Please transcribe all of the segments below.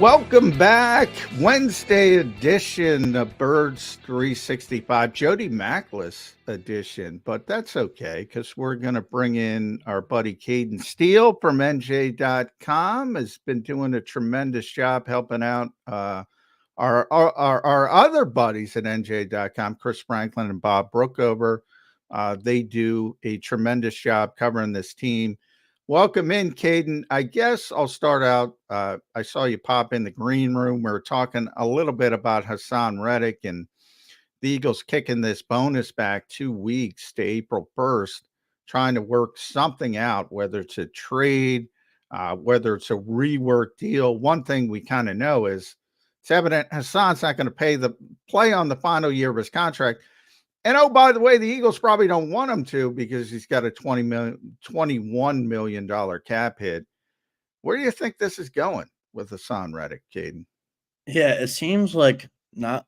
Welcome back. Wednesday edition of Birds 365, Jody Mackless edition, but that's okay because we're going to bring in our buddy Cayden Steele from NJ.com. Has been doing a tremendous job helping out our other buddies at NJ.com, Chris Franklin and Bob Brookover. They do a tremendous job covering this team. Welcome in, Cayden. I guess I'll start out. I saw you pop in the green room. We were talking a little bit about Hassan Reddick and the Eagles kicking this bonus back 2 weeks to April 1st, trying to work something out, whether it's a trade, whether it's a rework deal. One thing we kind of know is it's evident Hassan's not going to play on the final year of his contract. And oh, by the way, the Eagles probably don't want him to because he's got a $21 million cap hit. Where do you think this is going with Hassan Reddick, Cayden? Yeah, it seems like not,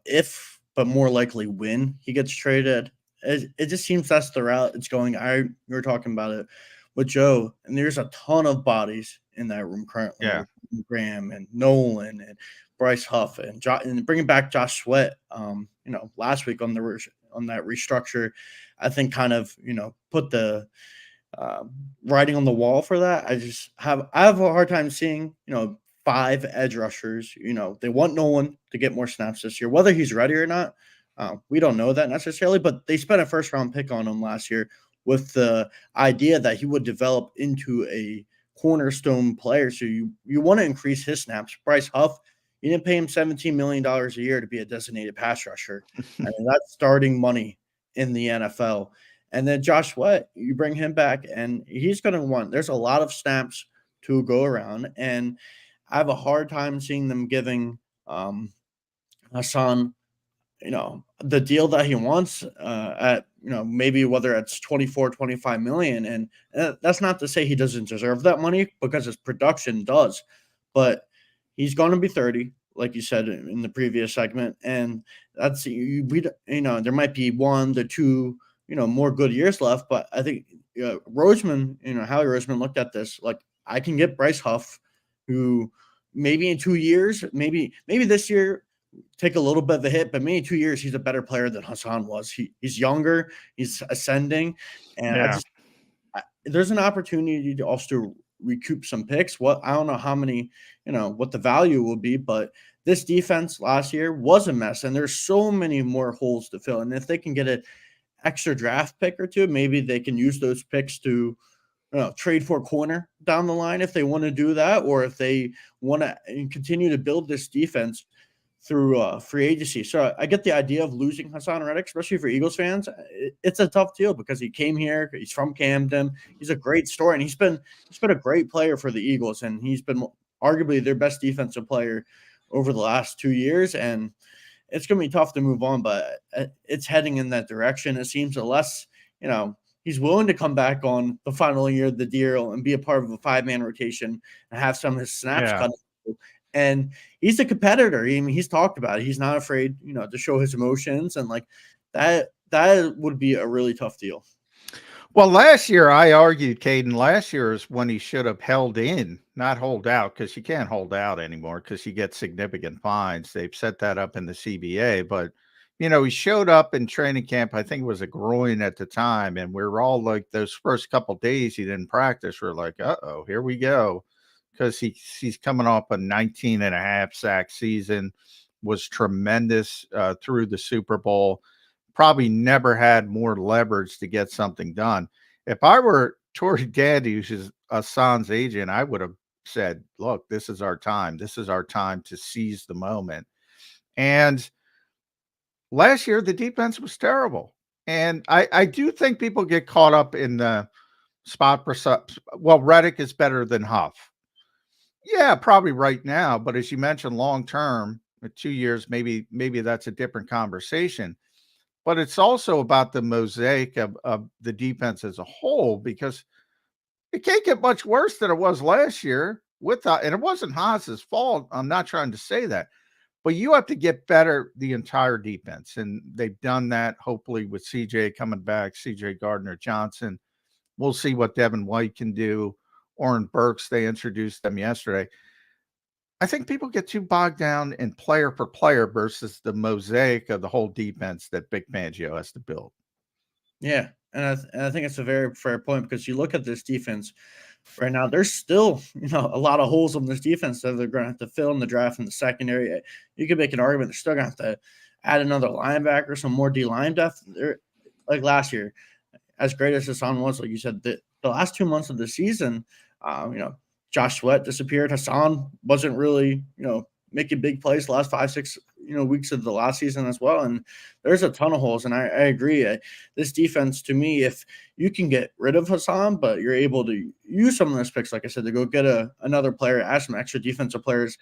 if, but more likely when he gets traded. It just seems that's the route it's going. We were talking about it with Joe, and there's a ton of bodies in that room currently. Yeah. Graham and Nolan and Bryce Huff and bringing back Josh Sweat. Last week on that restructure, I think kind of put the writing on the wall for that. I have a hard time seeing 5 edge rushers. They want Nolan to get more snaps this year, whether he's ready or not. We don't know that necessarily, but they spent a first-round pick on him last year with the idea that he would develop into a cornerstone player. So you want to increase his snaps. Bryce Huff, you didn't pay him $17 million a year to be a designated pass rusher. I mean, that's starting money in the NFL. And then Josh Sweat, you bring him back, and he's going to want – there's a lot of snaps to go around, and I have a hard time seeing them giving Hassan – the deal that he wants at, maybe whether it's 25 million. And that's not to say he doesn't deserve that money because his production does, but he's going to be 30, like you said in the previous segment. And that's, there might be 1 to 2, more good years left. But I think Roseman, Howie Roseman looked at this, like, I can get Bryce Huff, who maybe in 2 years, maybe this year, take a little bit of a hit, but maybe in 2 years, he's a better player than Hassan was. He's younger, he's ascending, and there's an opportunity to also recoup some picks. I don't know how many, what the value will be, but this defense last year was a mess, and there's so many more holes to fill. And if they can get an extra draft pick or 2, maybe they can use those picks to trade for a corner down the line if they want to do that, or if they want to continue to build this defense through free agency. So I get the idea of losing Hassan Reddick, especially for Eagles fans. It's a tough deal because he came here. He's from Camden. He's a great story, and he's been a great player for the Eagles, and he's been arguably their best defensive player over the last 2 years. And it's going to be tough to move on, but it's heading in that direction. It seems unless he's willing to come back on the final year of the deal and be a part of a 5-man rotation and have some of his snaps cut. And he's a competitor. I mean, he's talked about it. He's not afraid, to show his emotions, and like that would be a really tough deal. Well, last year I argued, Cayden, last year is when he should have held in, not hold out, because you can't hold out anymore because you get significant fines. They've set that up in the CBA, but he showed up in training camp. I think it was a groin at the time, and we were all like, those first couple of days he didn't practice. We're like, uh-oh, here we go. Because he's coming off a 19.5 sack season, was tremendous through the Super Bowl, probably never had more leverage to get something done. If I were Torrey Gandy, who's Hassan's agent, I would have said, look, this is our time. This is our time to seize the moment. And last year, the defense was terrible. And I do think people get caught up in the spot perception. Well, Reddick is better than Huff. Yeah, probably right now. But as you mentioned, long term, 2 years, maybe that's a different conversation. But it's also about the mosaic of the defense as a whole, because it can't get much worse than it was last year. And it wasn't Haas's fault. I'm not trying to say that. But you have to get better, the entire defense. And they've done that, hopefully, with CJ coming back, CJ Gardner-Johnson. We'll see what Devin White can do. Oren Burks, they introduced them yesterday. I think people get too bogged down in player for player versus the mosaic of the whole defense that Big Fangio has to build. Yeah, and I think it's a very fair point because you look at this defense right now, there's still, a lot of holes on this defense that they're going to have to fill in the draft in the secondary. You could make an argument they're still going to have to add another linebacker, some more D line depth. Like last year, as great as Hassan was, like you said, the last 2 months of the season, Josh Sweat disappeared. Hassan wasn't really, making big plays the last 5-6 weeks of the last season as well. And there's a ton of holes. And I agree. This defense, to me, if you can get rid of Hassan, but you're able to use some of those picks, like I said, to go get another player, add some extra defensive players.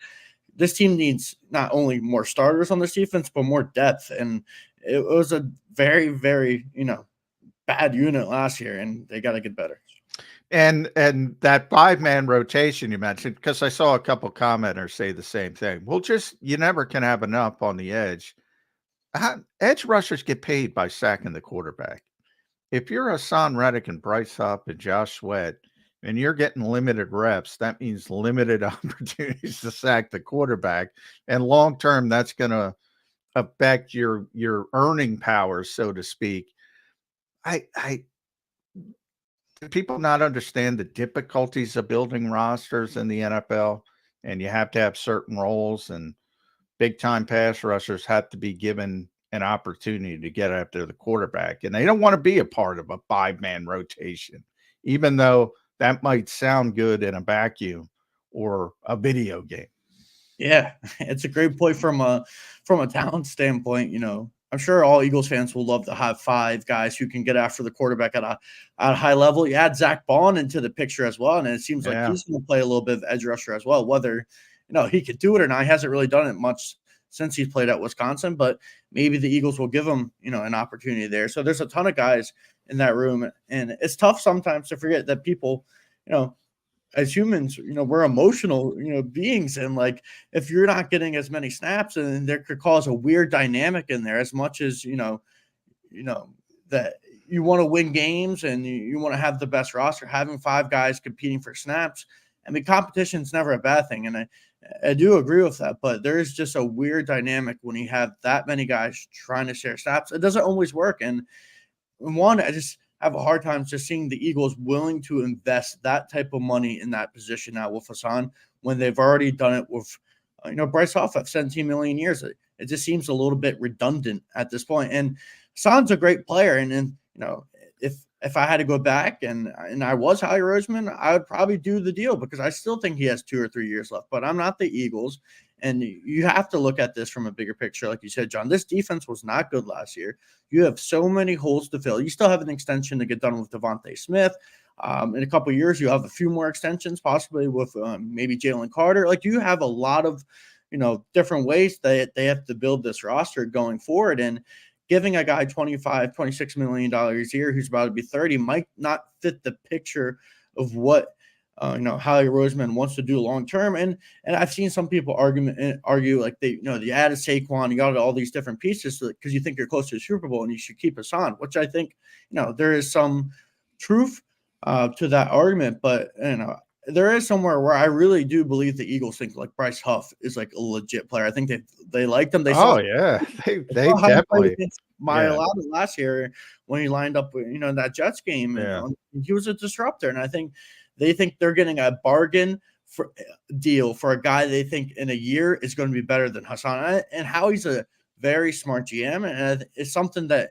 This team needs not only more starters on this defense, but more depth. And it was a very, very, bad unit last year, and they got to get better. And that 5-man rotation you mentioned, because I saw a couple commenters say the same thing. Well, you never can have enough on the edge. Edge rushers get paid by sacking the quarterback. If you're Hassan Reddick and Bryce Huff and Josh Sweat, and you're getting limited reps, that means limited opportunities to sack the quarterback. And long term, that's going to affect your earning power, so to speak. Do people not understand the difficulties of building rosters in the NFL? And you have to have certain roles, and big time pass rushers have to be given an opportunity to get after the quarterback. And they don't want to be a part of a 5-man rotation, even though that might sound good in a vacuum or a video game. Yeah, it's a great point from a talent standpoint. I'm sure all Eagles fans will love to have 5 guys who can get after the quarterback at a high level. You add Zach Bond into the picture as well, and it seems like he's going to play a little bit of edge rusher as well. Whether he could do it or not, he hasn't really done it much since he's played at Wisconsin, but maybe the Eagles will give him an opportunity there. So there's a ton of guys in that room, and it's tough sometimes to forget that people, as humans, we're emotional, beings. And like, if you're not getting as many snaps, and there could cause a weird dynamic in there, as much as, that you want to win games and you want to have the best roster, having 5 guys competing for snaps. I mean, competition's never a bad thing. And I do agree with that, but there is just a weird dynamic when you have that many guys trying to share snaps. It doesn't always work. And I just have a hard time just seeing the Eagles willing to invest that type of money in that position now with Hassan, when they've already done it with, Bryce Huff at 17 million years. It just seems a little bit redundant at this point. And Hassan's a great player. And if I had to go back and I was Howie Roseman, I would probably do the deal, because I still think he has 2 or 3 years left. But I'm not the Eagles. And you have to look at this from a bigger picture. Like you said, John, this defense was not good last year. You have so many holes to fill. You still have an extension to get done with Devontae Smith. In a couple of years, you have a few more extensions, possibly with maybe Jalen Carter. Like, you have a lot of, different ways that they have to build this roster going forward. And giving a guy $26 million a year who's about to be 30 might not fit the picture of what Howie Roseman wants to do long term. And I've seen some people argue like they added Saquon, you got all these different pieces because you think you're close to the Super Bowl and you should keep us on, which I think there is some truth to that argument. But there is somewhere where I really do believe the Eagles think like Bryce Huff is like a legit player. I think they liked him. They saw they definitely Mailata last year when he lined up in that Jets game. And he was a disruptor, and I think they think they're getting a bargain deal for a guy they think in a year is going to be better than Hassan. And Howie's a very smart GM, and it's something that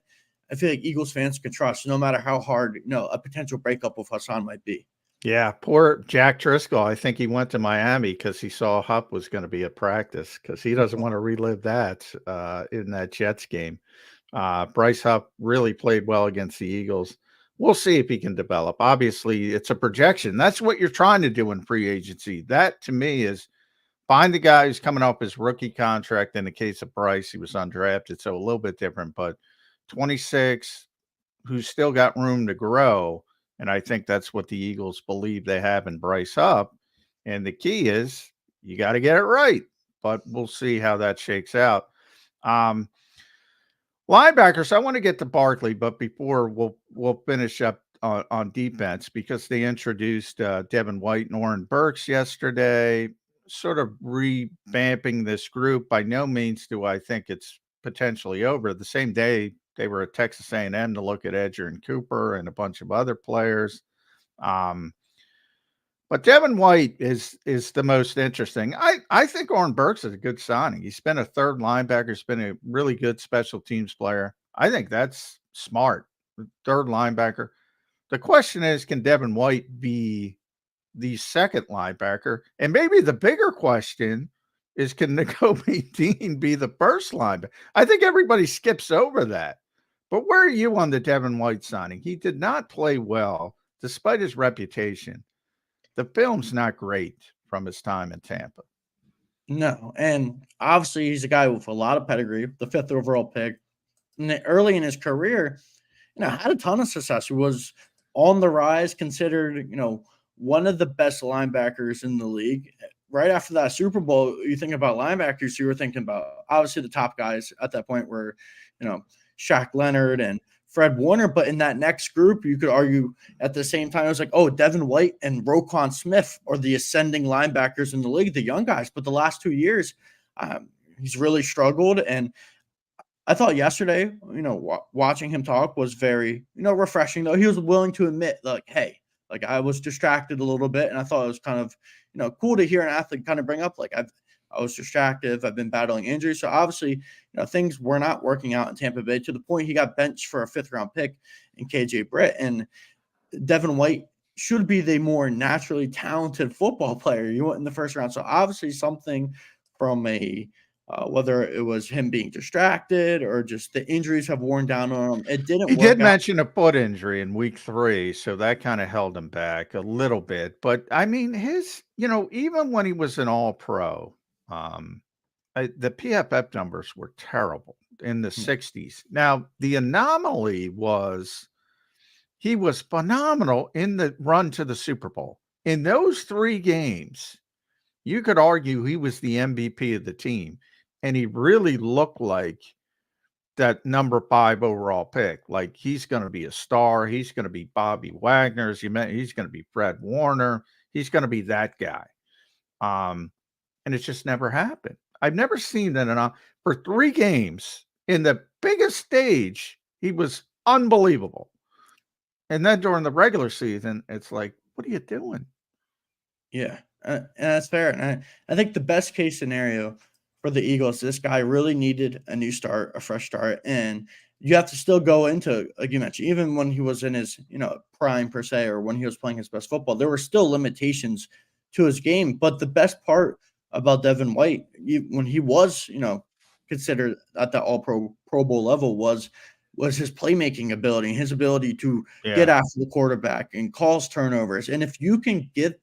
I feel like Eagles fans can trust, no matter how hard a potential breakup with Hassan might be. Yeah, poor Jack Driscoll. I think he went to Miami because he saw Hupp was going to be at practice, because he doesn't want to relive that in that Jets game. Bryce Hupp really played well against the Eagles. We'll see if he can develop. Obviously, it's a projection. That's what you're trying to do in free agency. That, to me, is find the guy who's coming off his rookie contract. In the case of Bryce, he was undrafted, so a little bit different, but 26, who's still got room to grow. And I think that's what the Eagles believe they have in Bryce Hupp. And the key is you got to get it right. But we'll see how that shakes out. Linebackers, I want to get to Barkley, but before we'll finish up on defense, because they introduced Devin White and Oren Burks yesterday. sort of revamping this group. By no means do I think it's potentially over. The same day they were at Texas A&M to look at Edger and Cooper and a bunch of other players. But Devin White is the most interesting. I think Oren Burks is a good signing. He's been a third linebacker. He's been a really good special teams player. I think that's smart. Third linebacker. The question is, can Devin White be the second linebacker? And maybe the bigger question is, can Nakobe Dean be the first linebacker? I think everybody skips over that. But where are you on the Devin White signing? He did not play well, despite his reputation. The film's not great from his time in Tampa. No, and obviously he's a guy with a lot of pedigree, the 5th overall pick. And early in his career, had a ton of success. He was on the rise, considered, one of the best linebackers in the league. Right after that Super Bowl, you think about linebackers, you were thinking about, obviously the top guys at that point were, Shaq Leonard and Fred Warner. But in that next group, you could argue at the same time, it was like, oh, Devin White and Roquan Smith are the ascending linebackers in the league, the young guys. But the last 2 years, he's really struggled. And I thought yesterday, watching him talk was very, refreshing, though. He was willing to admit, like, hey, like, I was distracted a little bit. And I thought it was kind of, cool to hear an athlete kind of bring up, like, I was distracted. I've been battling injuries. So obviously, things were not working out in Tampa Bay to the point he got benched for a 5th-round pick in KJ Britt. And Devin White should be the more naturally talented football player. You went in the 1st round. So obviously something from a whether it was him being distracted or just the injuries have worn down on him. It didn't work out. He did mention a foot injury in week 3, so that kind of held him back a little bit. But I mean, his, even when he was an all-pro, the PFF numbers were terrible in the 60s. Now, the anomaly was he was phenomenal in the run to the Super Bowl. In those 3 games, you could argue he was the MVP of the team, and he really looked like that number 5 overall pick. Like, he's going to be a star. He's going to be Bobby Wagner, as you mentioned. He's going to be Fred Warner. He's going to be that guy. And it just never happened. I've never seen that for 3 games in the biggest stage. He was unbelievable. And then during the regular season, it's like, what are you doing? Yeah, and that's fair. And I think the best case scenario for the Eagles, this guy really needed a new start, a fresh start. And you have to still go into, like you mentioned, even when he was in his, prime per se, or when he was playing his best football, there were still limitations to his game. But the best part about Devin White, when he was, considered at the All-Pro Pro Bowl level, was his playmaking ability, his ability to get after the quarterback and cause turnovers. And if you can get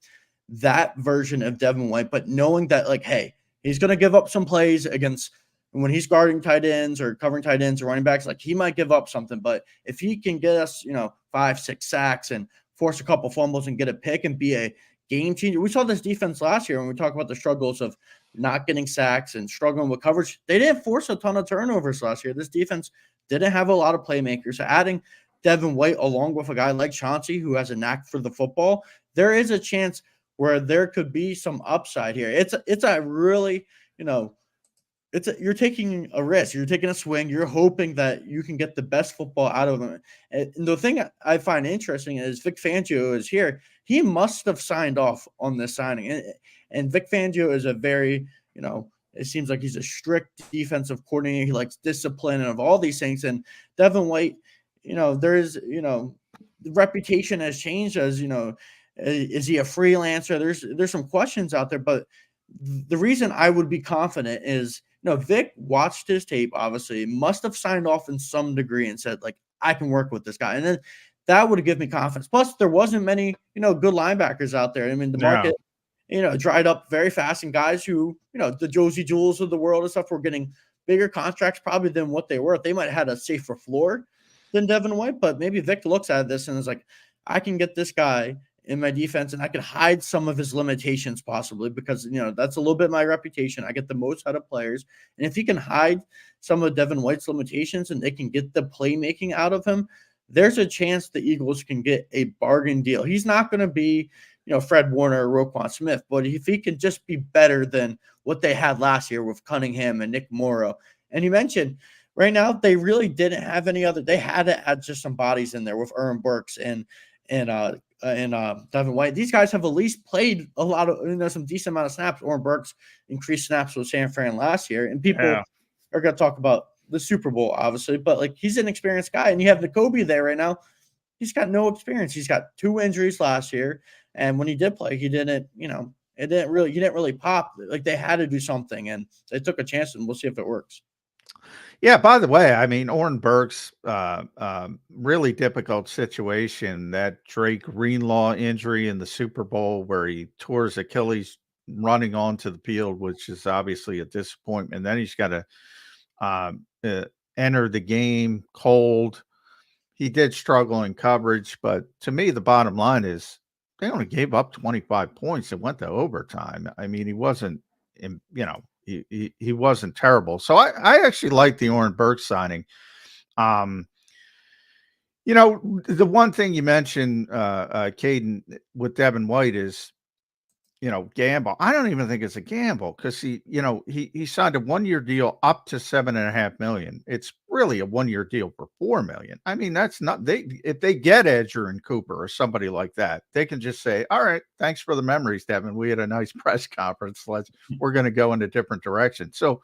that version of Devin White, but knowing that, like, hey, he's going to give up some plays against when he's guarding tight ends or covering tight ends or running backs, like, he might give up something. But if he can get us, 5, 6 sacks and force a couple fumbles and get a pick and be a game changer. We saw this defense last year when we talk about the struggles of not getting sacks and struggling with coverage. They didn't force a ton of turnovers last year. This defense didn't have a lot of playmakers. So adding Devin White along with a guy like Chauncey, who has a knack for the football, there is a chance where there could be some upside here. It's a really, you're taking a risk. You're taking a swing. You're hoping that you can get the best football out of him. And the thing I find interesting is Vic Fangio is here. He must have signed off on this signing. And Vic Fangio is a very, it seems like he's a strict defensive coordinator. He likes discipline and of all these things. And Devin White, there is, the reputation has changed as, is he a freelancer? There's some questions out there, but the reason I would be confident is, Vic watched his tape, obviously, must have signed off in some degree and said, like, I can work with this guy. And then that would give me confidence. Plus, there wasn't many, good linebackers out there. I mean, the market, dried up very fast, and guys who, the Josie Jules of the world and stuff were getting bigger contracts probably than what they were. They might have had a safer floor than Devin White, but maybe Vic looks at this and is like, I can get this guy in my defense, and I could hide some of his limitations possibly because, that's a little bit my reputation. I get the most out of players. And if he can hide some of Devin White's limitations and they can get the playmaking out of him, there's a chance the Eagles can get a bargain deal. He's not going to be, Fred Warner or Roquan Smith. But if he can just be better than what they had last year with Cunningham and Nick Morrow, and you mentioned right now they really didn't have any other. They had to add just some bodies in there with Aaron Burks and Devin White. These guys have at least played a lot of some decent amount of snaps. Aaron Burks increased snaps with San Fran last year, and people are going to talk about the Super Bowl, obviously, but like he's an experienced guy, and you have Jakobi there right now. He's got no experience. He's got 2 injuries last year, and when he did play, he didn't really pop. Like they had to do something, and they took a chance, and we'll see if it works. Yeah, by the way, I mean, Oren Burks, really difficult situation, that Drake Greenlaw injury in the Super Bowl where he tore his Achilles running onto the field, which is obviously a disappointment. Then he's got to enter the game cold. He did struggle in coverage, but to me, the bottom line is they only gave up 25 points and went to overtime. I mean, he wasn't, he wasn't terrible. So I actually like the Oren Burks signing. The one thing you mentioned, Cayden, with Devin White is, gamble. I don't even think it's a gamble because he signed a 1-year deal up to $7.5 million. It's really a 1-year deal for $4 million. I mean, that's not if they get Edger and Cooper or somebody like that, they can just say, all right, thanks for the memories, Devin. We had a nice press conference. We're going to go in a different direction. So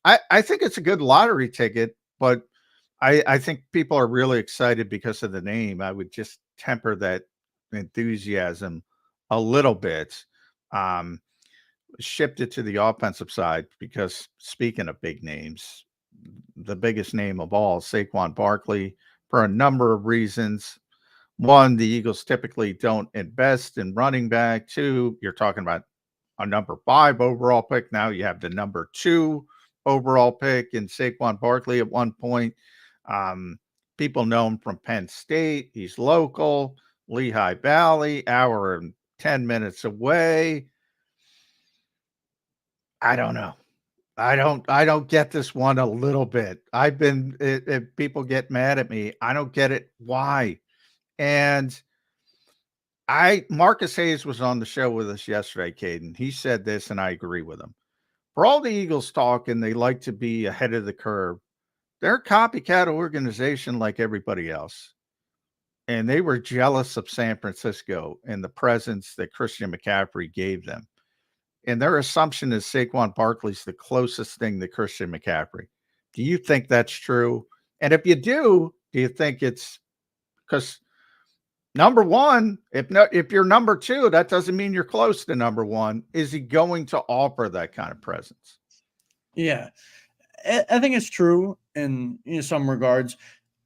I think it's a good lottery ticket, but I think people are really excited because of the name. I would just temper that enthusiasm a little bit. Shift it to the offensive side because speaking of big names, the biggest name of all, Saquon Barkley, for a number of reasons. One, the Eagles typically don't invest in running back. 2, you're talking about a number 5 overall pick. Now you have the number 2 overall pick in Saquon Barkley at one point. People know him from Penn State. He's local, Lehigh Valley, hour and 10 minutes away. I don't know. I don't get this one a little bit. If people get mad at me, I don't get it. Why? And Marcus Hayes was on the show with us yesterday, Cayden. He said this, and I agree with him. For all the Eagles talk, and they like to be ahead of the curve, they're a copycat organization like everybody else. And they were jealous of San Francisco and the presence that Christian McCaffrey gave them. And their assumption is Saquon Barkley's the closest thing to Christian McCaffrey. Do you think that's true? And if you do you think it's because number 1, if you're number 2, that doesn't mean you're close to number 1. Is he going to offer that kind of presence? Yeah, I think it's true in some regards.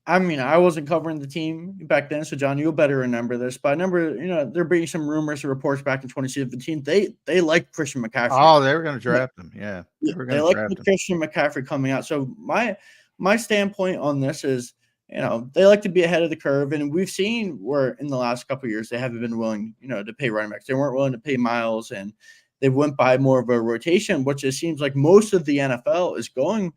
I mean, I wasn't covering the team back then, so John, you'll better remember this. But I remember, there being some rumors and reports back in 2017. They liked Christian McCaffrey. Oh, they were going to draft him. Yeah, they liked Christian McCaffrey coming out. So my standpoint on this is, they like to be ahead of the curve, and we've seen where in the last couple of years they haven't been willing, to pay running backs. They weren't willing to pay Miles, and they went by more of a rotation, which it seems like most of the NFL is going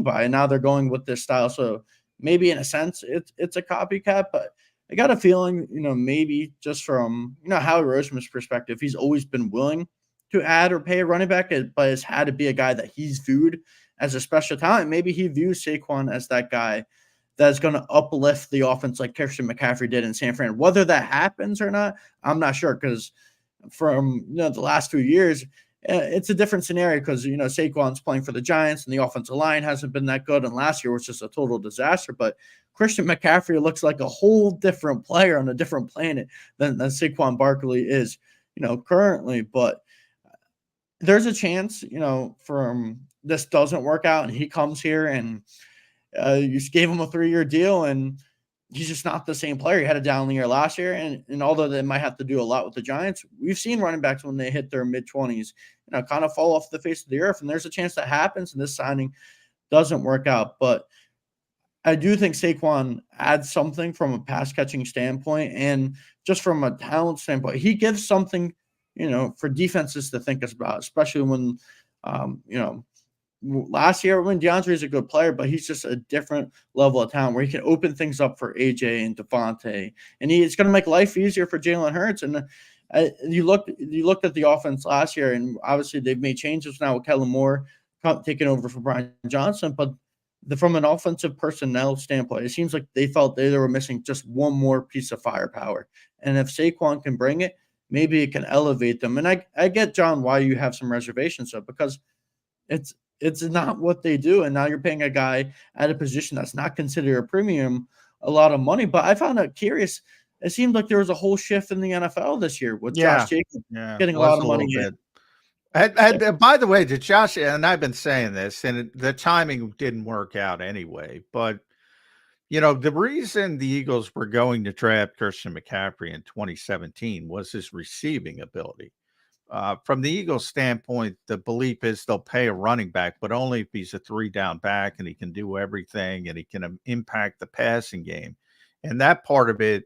by, and now they're going with this style. So maybe in a sense it's a copycat, but I got a feeling, maybe just from, Howie Roseman's perspective, he's always been willing to add or pay a running back, but has had to be a guy that he's viewed as a special talent. Maybe he views Saquon as that guy that's going to uplift the offense like Christian McCaffrey did in San Fran. Whether that happens or not, I'm not sure, because from the last 2 years, it's a different scenario because, Saquon's playing for the Giants and the offensive line hasn't been that good. And last year was just a total disaster. But Christian McCaffrey looks like a whole different player on a different planet than Saquon Barkley is, currently. But there's a chance, from this doesn't work out and he comes here and you just gave him a 3-year deal and he's just not the same player. He had a down year last year, and although they might have to do a lot with the Giants, we've seen running backs when they hit their mid-20s, kind of fall off the face of the earth, and there's a chance that happens, and this signing doesn't work out. But I do think Saquon adds something from a pass-catching standpoint and just from a talent standpoint. He gives something, for defenses to think about, especially when, last year when DeAndre is a good player, but he's just a different level of talent where he can open things up for AJ and Devontae, and it's going to make life easier for Jalen Hurts. And You looked at the offense last year, and obviously they've made changes now with Kellen Moore taking over for Brian Johnson. But from an offensive personnel standpoint, it seems like they felt they were missing just one more piece of firepower. And if Saquon can bring it, maybe it can elevate them. And I get, John, why you have some reservations of, because it's not what they do. And now you're paying a guy at a position that's not considered a premium a lot of money. But I found it curious. It seemed like there was a whole shift in the NFL this year with Josh Jacobs getting a lot of money in. By the way, to Josh, and I've been saying this, and the timing didn't work out anyway, but the reason the Eagles were going to draft Christian McCaffrey in 2017 was his receiving ability. From the Eagles' standpoint, the belief is they'll pay a running back, but only if he's a 3-down back and he can do everything and he can impact the passing game. And that part of it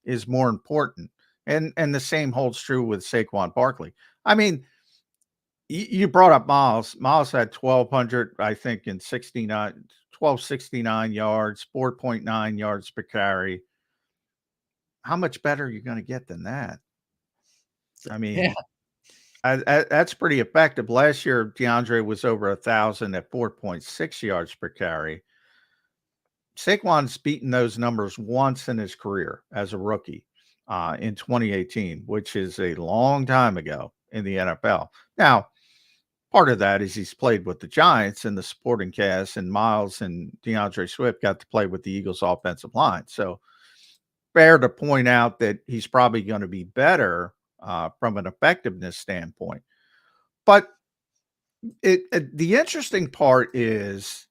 is more important. And the same holds true with Saquon Barkley. I mean, you brought up Miles. Miles had 1,200, I think, in 1,269 yards, 4.9 yards per carry. How much better are you going to get than that? I mean, that's pretty effective. Last year, DeAndre was over 1,000 at 4.6 yards per carry. Saquon's beaten those numbers once in his career as a rookie in 2018, which is a long time ago in the NFL. Now, part of that is he's played with the Giants and the supporting cast, and Miles and DeAndre Swift got to play with the Eagles offensive line. So fair to point out that he's probably going to be better from an effectiveness standpoint. But the interesting part is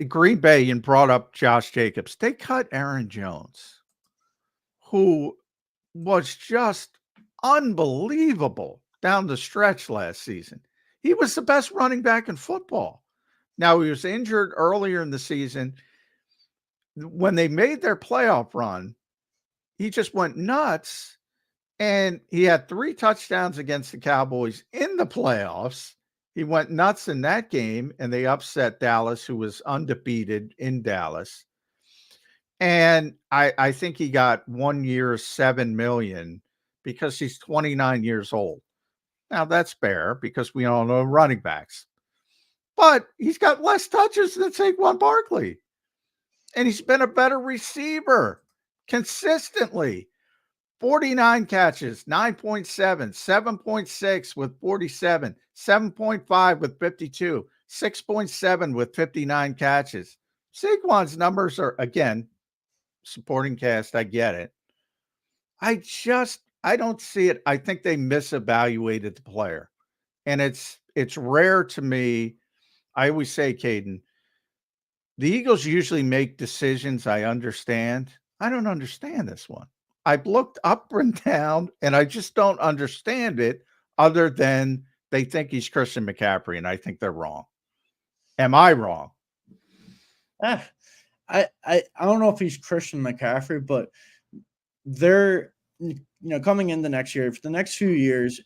Green Bay, and brought up Josh Jacobs. They cut Aaron Jones, who was just unbelievable down the stretch last season. He was the best running back in football. Now, he was injured earlier in the season. When they made their playoff run, he just went nuts, and he had 3 touchdowns against the Cowboys in the playoffs. He went nuts in that game, and they upset Dallas, who was undefeated in Dallas. And I think he got 1 year, $7 million, because he's 29 years old. Now, that's fair because we all know running backs. But he's got less touches than Saquon Barkley. And he's been a better receiver consistently. 49 catches, 9.7, 7.6 with 47, 7.5 with 52, 6.7 with 59 catches. Saquon's numbers are, again, supporting cast. I get it. I don't see it. I think they misevaluated the player. And it's rare to me. I always say, Cayden, the Eagles usually make decisions I understand. I don't understand this one. I've looked up and down, and I just don't understand it, other than they think he's Christian McCaffrey, and I think they're wrong. Am I wrong? I don't know if he's Christian McCaffrey, but they're coming in the next year, for the next few years,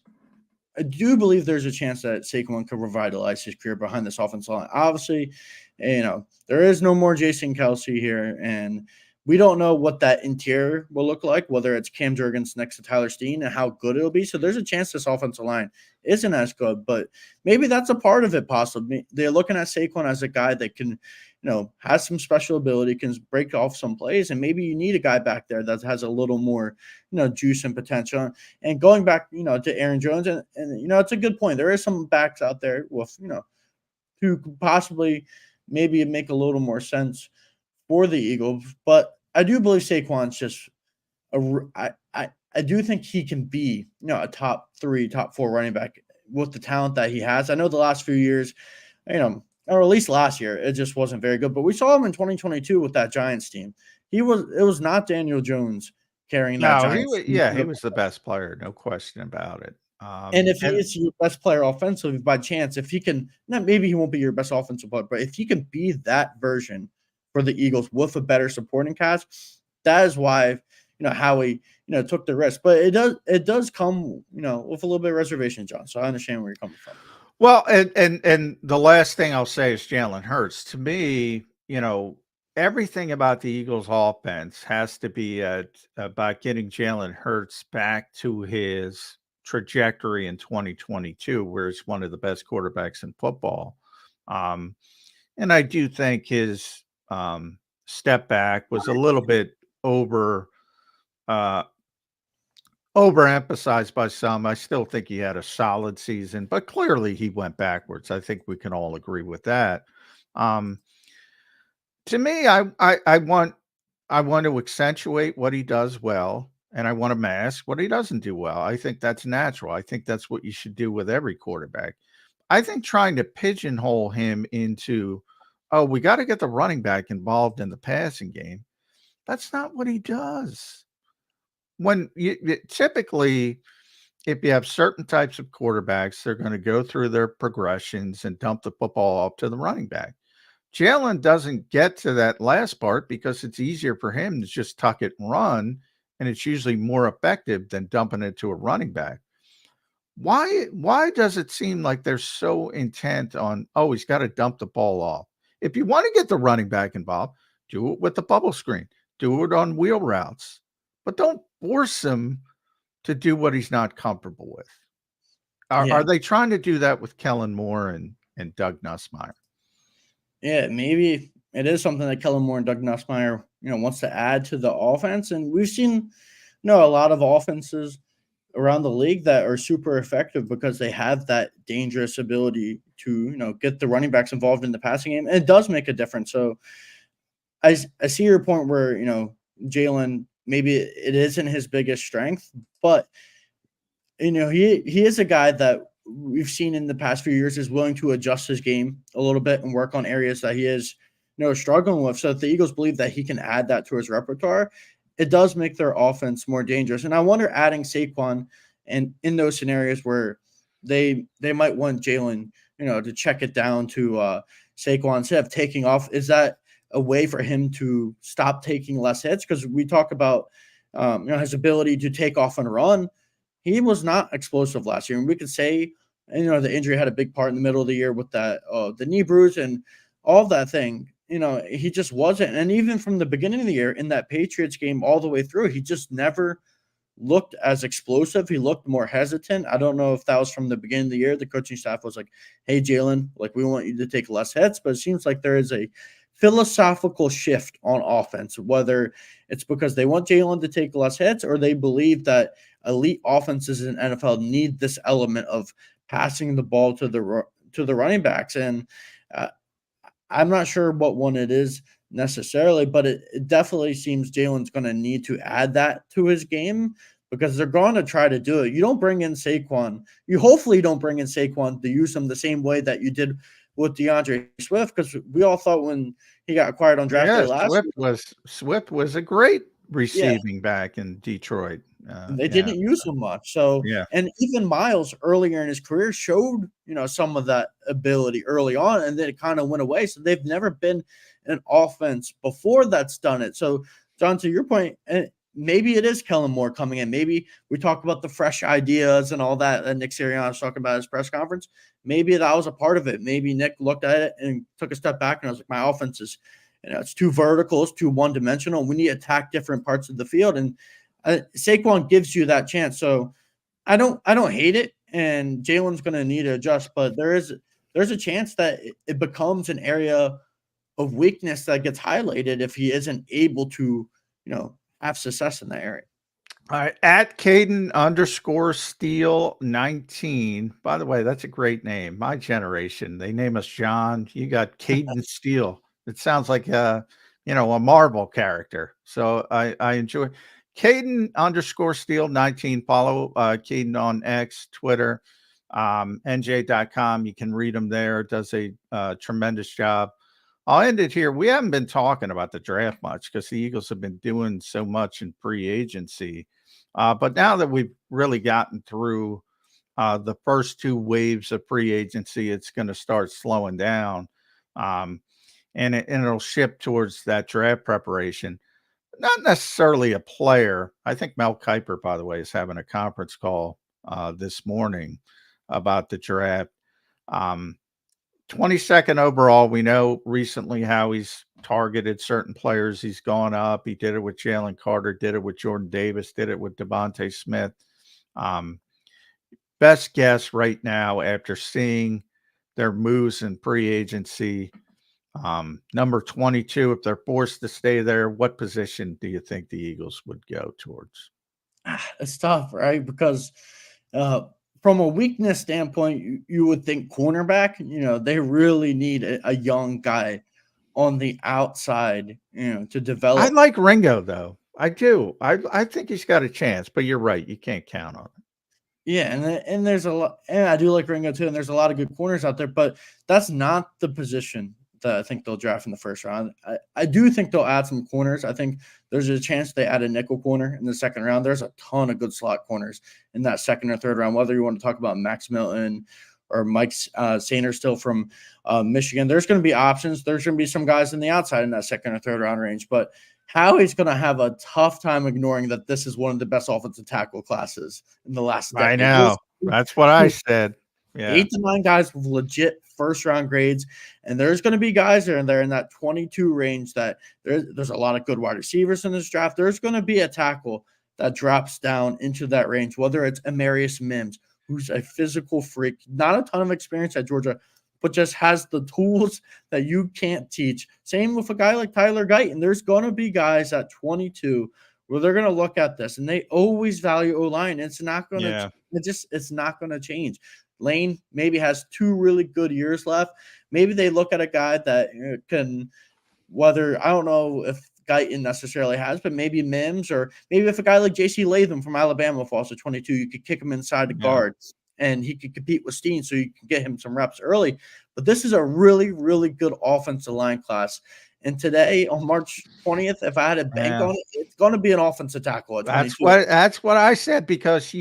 I do believe there's a chance that Saquon could revitalize his career behind this offensive line. Obviously, there is no more Jason Kelce here, and we don't know what that interior will look like, whether it's Cam Jurgens next to Tyler Steen and how good it'll be. So there's a chance this offensive line isn't as good, but maybe that's a part of it possibly. They're looking at Saquon as a guy that can, has some special ability, can break off some plays, and maybe you need a guy back there that has a little more, juice and potential. And going back, to Aaron Jones, and it's a good point. There is some backs out there with, who could possibly maybe make a little more sense for the Eagles, but I do believe Saquon's just I do think he can be, a top 3, top 4 running back with the talent that he has. I know the last few years, or at least last year, it just wasn't very good. But we saw him in 2022 with that Giants team. It was not Daniel Jones carrying that Giants team. He was the best player, no question about it. And if he is your best player offensively, by chance, if he can, maybe he won't be your best offensive player, but if he can be that version for the Eagles with a better supporting cast, that is why Howie took the risk. But it does come with a little bit of reservation, John. So I understand where you're coming from. Well, and the last thing I'll say is Jalen Hurts. To me, everything about the Eagles offense has to be about getting Jalen Hurts back to his trajectory in 2022, where he's one of the best quarterbacks in football. Um, and I do think his step back was a little bit uh, overemphasized by some. I still think he had a solid season, but clearly he went backwards. I think we can all agree with that. Um, to me, I want to accentuate what he does well, and I want to mask what he doesn't do well. I think that's natural. I think that's what you should do with every quarterback. I think trying to pigeonhole him into, oh, we got to get the running back involved in the passing game. That's not what he does. Typically, if you have certain types of quarterbacks, they're going to go through their progressions and dump the football off to the running back. Jalen doesn't get to that last part because it's easier for him to just tuck it and run, and it's usually more effective than dumping it to a running back. Why does it seem like they're so intent on, oh, he's got to dump the ball off? If you want to get the running back involved, do it with the bubble screen, do it on wheel routes, but don't force him to do what he's not comfortable with. Are Yeah. they trying to do that with Kellen Moore and Doug Nussmeier? Yeah, maybe it is something that Kellen Moore and Doug Nussmeier, wants to add to the offense. And we've seen, a lot of offenses around the league that are super effective because they have that dangerous ability to, get the running backs involved in the passing game. And it does make a difference. So I see your point where, Jalen, maybe it isn't his biggest strength, but he is a guy that we've seen in the past few years is willing to adjust his game a little bit and work on areas that he is, struggling with. So if the Eagles believe that he can add that to his repertoire, it does make their offense more dangerous. And I wonder adding Saquon and in those scenarios where they might want Jalen, to check it down to Saquon instead of taking off. Is that a way for him to stop taking less hits? Because we talk about his ability to take off and run. He was not explosive last year. And we could say, the injury had a big part in the middle of the year with that, the knee bruise and all that thing. He just wasn't. And even from the beginning of the year in that Patriots game all the way through, he just never looked as explosive. He looked more hesitant. I don't know if that was from the beginning of the year. The coaching staff was like, hey, Jalen, we want you to take less hits. But it seems like there is a philosophical shift on offense, whether it's because they want Jalen to take less hits or they believe that elite offenses in NFL need this element of passing the ball to the running backs. And I'm not sure what one it is necessarily, but it definitely seems Jalen's going to need to add that to his game because they're going to try to do it. You don't bring in Saquon. You hopefully don't bring in Saquon to use him the same way that you did with DeAndre Swift, because we all thought when he got acquired on draft day last year, Swift was a great receiving back in Detroit. They didn't use him much. So, and even Miles earlier in his career showed, some of that ability early on, and then it kind of went away. So they've never been an offense before that's done it. So, John, to your point, maybe it is Kellen Moore coming in. Maybe we talk about the fresh ideas and all that Nick Sirianni was talking about at his press conference. Maybe that was a part of it. Maybe Nick looked at it and took a step back and I was like, my offense is, it's too vertical, it's too one-dimensional. We need to attack different parts of the field. And Saquon gives you that chance. So I don't hate it. And Jalen's going to need to adjust, but there's a chance that it becomes an area of weakness that gets highlighted if he isn't able to, have success in that area. All right. At Cayden _Steele 19. By the way, that's a great name. My generation, they name us John. You got Cayden Steele. It sounds like a Marvel character. So I enjoy Cayden _Steele 19. Follow Cayden on X, Twitter, NJ.com. You can read him there. Does a tremendous job. I'll end it here. We haven't been talking about the draft much because the Eagles have been doing so much in free agency. But now that we've really gotten through the first two waves of free agency, it's going to start slowing down. And it'll shift towards that draft preparation. Not necessarily a player. I think Mel Kiper, by the way, is having a conference call this morning about the draft. 22nd overall. We know recently how he's targeted certain players. He's gone up. He did it with Jalen Carter, did it with Jordan Davis, did it with Devontae Smith. Best guess right now after seeing their moves in free agency, number 22, if they're forced to stay there, what position do you think the Eagles would go towards? It's tough, right? Because from a weakness standpoint, you would think cornerback. They really need a young guy on the outside, to I develop. like Ringo, though. I do. I think he's got a chance, but you're right. You can't count on it. Yeah, and there's a lot, and I do like Ringo too, and there's a lot of good corners out there, but that's not the position that I think they'll draft in the first round. I do think they'll add some corners. I think there's a chance they add a nickel corner in the second round. There's a ton of good slot corners in that second or third round, whether you want to talk about Max Milton or Mike Sainer still from Michigan. There's going to be options. There's going to be some guys in the outside in that second or third round range, but Howie's going to have a tough time ignoring that this is one of the best offensive tackle classes in the last decade. I know. That's what I said. Yeah. 8 to 9 guys with legit first-round grades, and there's going to be guys there in that 22 range that there's a lot of good wide receivers in this draft. There's going to be a tackle that drops down into that range, whether it's Amarius Mims, who's a physical freak, not a ton of experience at Georgia, but just has the tools that you can't teach. Same with a guy like Tyler Guyton. There's going to be guys at 22 where they're going to look at this, and they always value O-line. It's not going to it's not going to change. Lane maybe has 2 really good years left. Maybe they look at a guy that can, whether I don't know if Guyton necessarily has, but maybe Mims, or maybe if a guy like J.C. Latham from Alabama falls to 22, you could kick him inside the guard and he could compete with Steele, so you can get him some reps early. But this is a really, really good offensive line class. And today, on March 20th, if I had a bank on it, it's going to be an offensive tackle at 22. That's what I said, because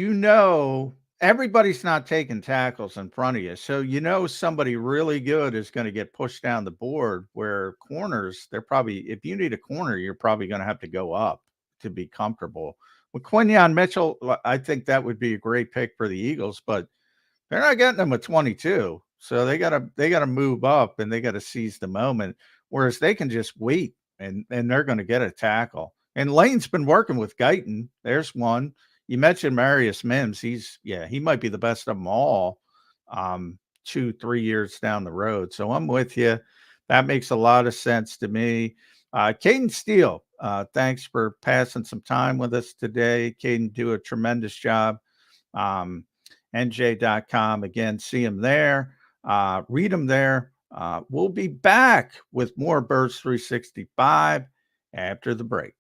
everybody's not taking tackles in front of you. So somebody really good is going to get pushed down the board, where corners, if you need a corner, you're probably going to have to go up to be comfortable. With Quinyon Mitchell, I think that would be a great pick for the Eagles, but they're not getting them at 22. So they gotta move up, and they got to seize the moment. Whereas they can just wait, and they're going to get a tackle. And Lane's been working with Guyton. There's one. You mentioned Marius Mims. He might be the best of them all 2-3 years down the road. So I'm with you. That makes a lot of sense to me. Cayden Steele, thanks for passing some time with us today. Cayden, do a tremendous job. NJ.com. Again, see him there. Read him there. We'll be back with more Birds 365 after the break.